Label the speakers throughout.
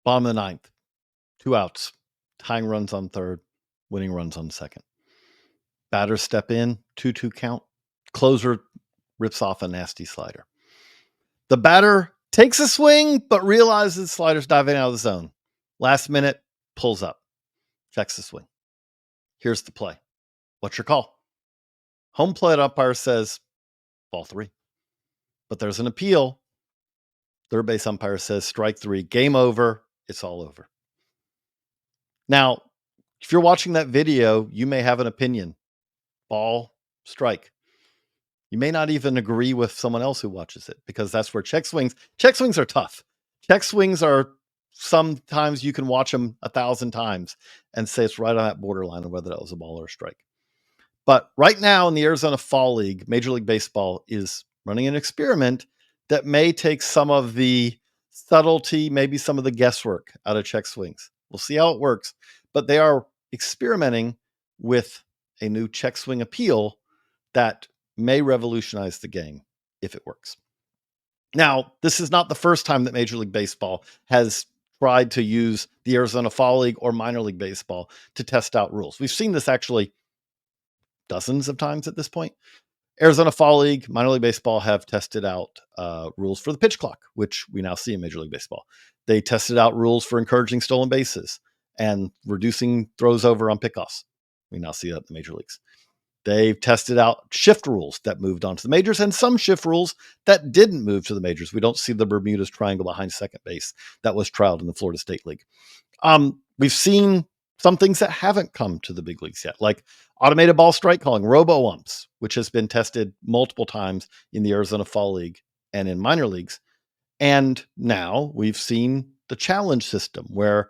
Speaker 1: Bottom of the ninth, 2 outs, tying runs on third, winning runs on second. Batters step in, 2-2 count. Closer rips off a nasty slider. The batter takes a swing, but realizes slider's diving out of the zone. Last minute, pulls up, checks the swing. Here's the play. What's your call? Home plate umpire says ball 3. But there's an appeal. Third base umpire says strike 3, game over, it's all over. Now, if you're watching that video, you may have an opinion. Ball, strike. You may not even agree with someone else who watches it, because that's where check swings are tough. Check swings are sometimes you can watch them 1,000 times and say it's right on that borderline of whether that was a ball or a strike. But right now in the Arizona Fall League, Major League Baseball is running an experiment that may take some of the subtlety, maybe some of the guesswork out of check swings. We'll see how it works, but they are experimenting with a new check swing appeal that may revolutionize the game if it works. Now, this is not the first time that Major League Baseball has tried to use the Arizona Fall League or Minor League Baseball to test out rules. We've seen this actually dozens of times at this point. Arizona Fall League, Minor League Baseball have tested out rules for the pitch clock, which we now see in Major League Baseball. They tested out rules for encouraging stolen bases and reducing throws over on pickoffs. We now see that in the major leagues. They've tested out shift rules that moved on to the majors and some shift rules that didn't move to the majors. We don't see the Bermuda's Triangle behind second base that was trialed in the Florida State League. We've seen some things that haven't come to the big leagues yet, like automated ball strike calling, robo-umps, which has been tested multiple times in the Arizona Fall League and in minor leagues. And now we've seen the challenge system where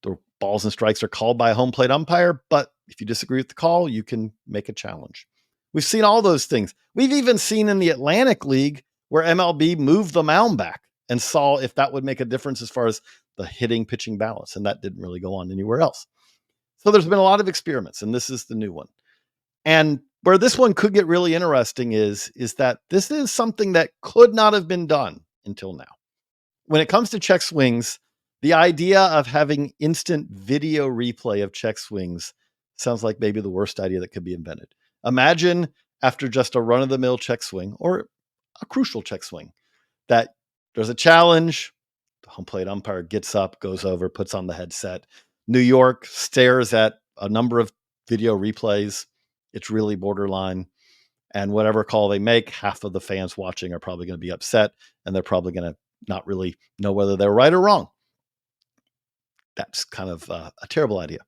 Speaker 1: the balls and strikes are called by a home plate umpire, but if you disagree with the call, you can make a challenge. We've seen all those things. We've even seen in the Atlantic League where MLB moved the mound back and saw if that would make a difference as far as the hitting pitching balance. And that didn't really go on anywhere else. So there's been a lot of experiments, and this is the new one. And where this one could get really interesting is that this is something that could not have been done until now. When it comes to check swings, the idea of having instant video replay of check swings sounds like maybe the worst idea that could be invented. Imagine after just a run-of-the-mill check swing or a crucial check swing that there's a challenge, the home plate umpire gets up, goes over, puts on the headset. New York stares at a number of video replays. It's really borderline. And whatever call they make, half of the fans watching are probably going to be upset, and they're probably going to not really know whether they're right or wrong. That's kind of a terrible idea.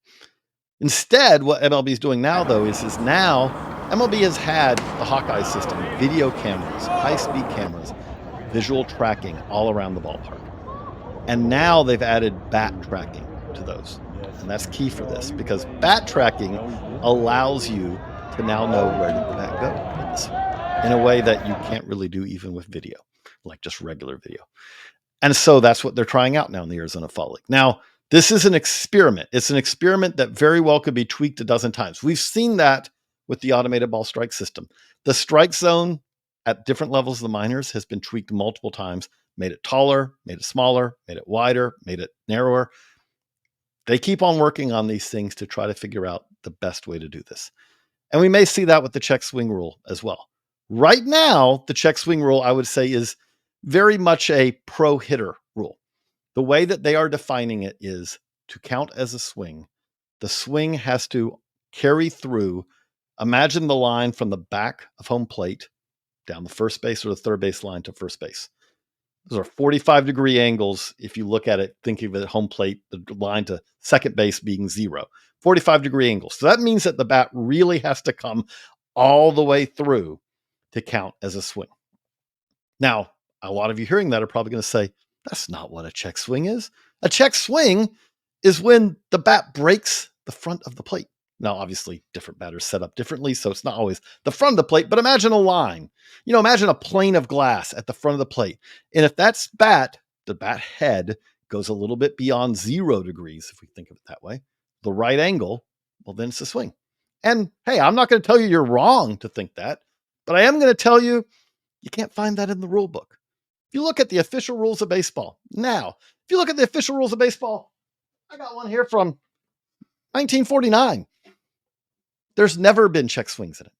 Speaker 1: Instead, what MLB is doing now, though, is now MLB has had the Hawkeye system, video cameras, high-speed cameras, visual tracking all around the ballpark. And now they've added bat tracking to those. And that's key for this, because bat tracking allows you to now know where did the bat go in a way that you can't really do even with video, like just regular video. And so that's what they're trying out now in the Arizona Fall League. Now, this is an experiment. It's an experiment that very well could be tweaked a dozen times. We've seen that with the automated ball strike system. The strike zone at different levels of the minors has been tweaked multiple times, made it taller, made it smaller, made it wider, made it narrower. They keep on working on these things to try to figure out the best way to do this. And we may see that with the check swing rule as well. Right now, the check swing rule, I would say, is very much a pro hitter rule. The way that they are defining it is to count as a swing. The swing has to carry through. Imagine the line from the back of home plate down the first base or the third base line to first base. Those are 45-degree angles. If you look at it, thinking of it at home plate, the line to second base being 0, 45-degree angles. So that means that the bat really has to come all the way through to count as a swing. Now, a lot of you hearing that are probably going to say, that's not what a check swing is. A check swing is when the bat breaks the front of the plate. Now, obviously, different batters set up differently, so it's not always the front of the plate, but imagine a line. Imagine a plane of glass at the front of the plate. And if that's the bat head goes a little bit beyond 0 degrees, if we think of it that way, the right angle, well, then it's a swing. And hey, I'm not going to tell you you're wrong to think that, but I am going to tell you, you can't find that in the rule book. If you look at the official rules of baseball, now, if you look at the official rules of baseball, I got one here from 1949. There's never been check swings in it.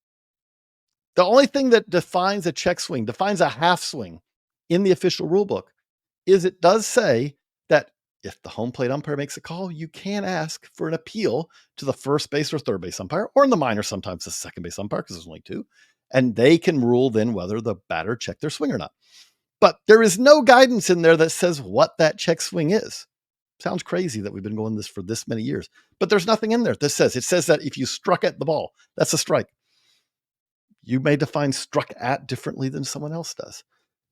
Speaker 1: The only thing that defines a check swing, defines a half swing in the official rule book, is it does say that if the home plate umpire makes a call, you can ask for an appeal to the first base or third base umpire, or in the minor, sometimes the second base umpire, because there's only two, and they can rule then whether the batter checked their swing or not. But there is no guidance in there that says what that check swing is. Sounds crazy that we've been going this for this many years, but there's nothing in there that says, it says that if you struck at the ball, that's a strike. You may define struck at differently than someone else does.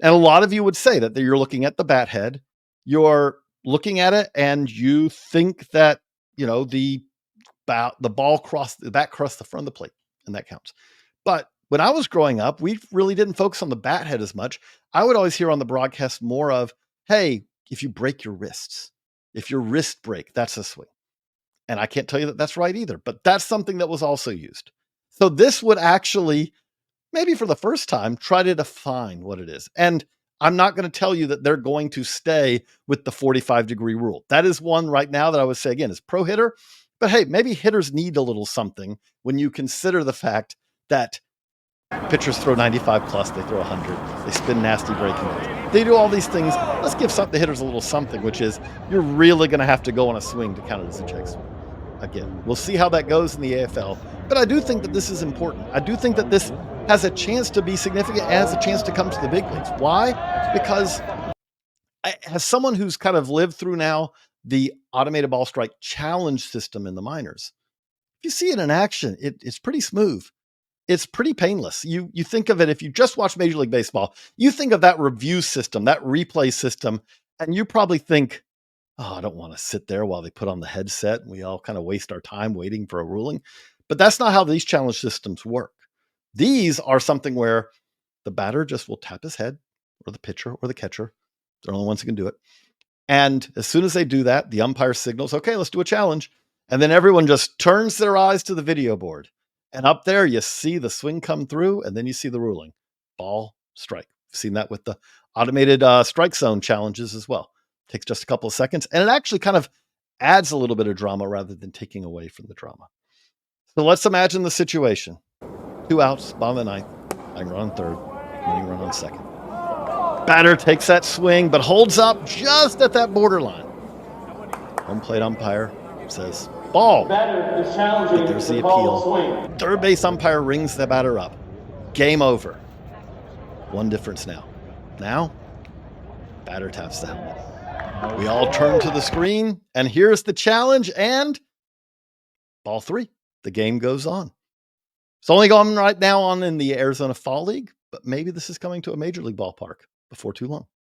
Speaker 1: And a lot of you would say that you're looking at the bat head, you're looking at it, and you think that, the ball crossed, the bat crossed the front of the plate, and that counts. But when I was growing up, we really didn't focus on the bat head as much. I would always hear on the broadcast more of, hey, if you break your wrists, if your wrist break, that's a swing. And I can't tell you that that's right either, but that's something that was also used. So this would actually, maybe for the first time, try to define what it is. And I'm not going to tell you that they're going to stay with the 45-degree rule. That is one right now that I would say, again, is pro hitter. But hey, maybe hitters need a little something when you consider the fact that pitchers throw 95 plus, they throw 100, they spin nasty breaking balls. They do all these things. Let's give the hitters a little something, which is you're really going to have to go on a swing to count it as a check swing. Again, we'll see how that goes in the AFL. But I do think that this is important. I do think that this has a chance to be significant, has a chance to come to the big leagues. Why? Because as someone who's kind of lived through now the automated ball strike challenge system in the minors, if you see it in action, it's pretty smooth. It's pretty painless. You think of it, if you just watch Major League Baseball, you think of that review system, that replay system, and you probably think, oh, I don't want to sit there while they put on the headset and we all kind of waste our time waiting for a ruling. But that's not how these challenge systems work. These are something where the batter just will tap his head, or the pitcher or the catcher. They're the only ones who can do it. And as soon as they do that, the umpire signals, okay, let's do a challenge. And then everyone just turns their eyes to the video board. And up there, you see the swing come through, and then you see the ruling. Ball, strike. I've seen that with the automated strike zone challenges as well. Takes just a couple of seconds, and it actually kind of adds a little bit of drama rather than taking away from the drama. So let's imagine the situation. 2 outs, bottom of the ninth, tying run on third, winning run on second. Batter takes that swing, but holds up just at that borderline. Home plate umpire says, ball.
Speaker 2: Batter is challenging
Speaker 1: but there's the
Speaker 2: the ball
Speaker 1: appeal.
Speaker 2: swing.
Speaker 1: Third base umpire rings the batter up. Game over. One difference now. Now, batter taps the helmet. We all turn to the screen, and here's the challenge, and ball 3. The game goes on. It's only going right now on in the Arizona Fall League, but maybe this is coming to a major league ballpark before too long.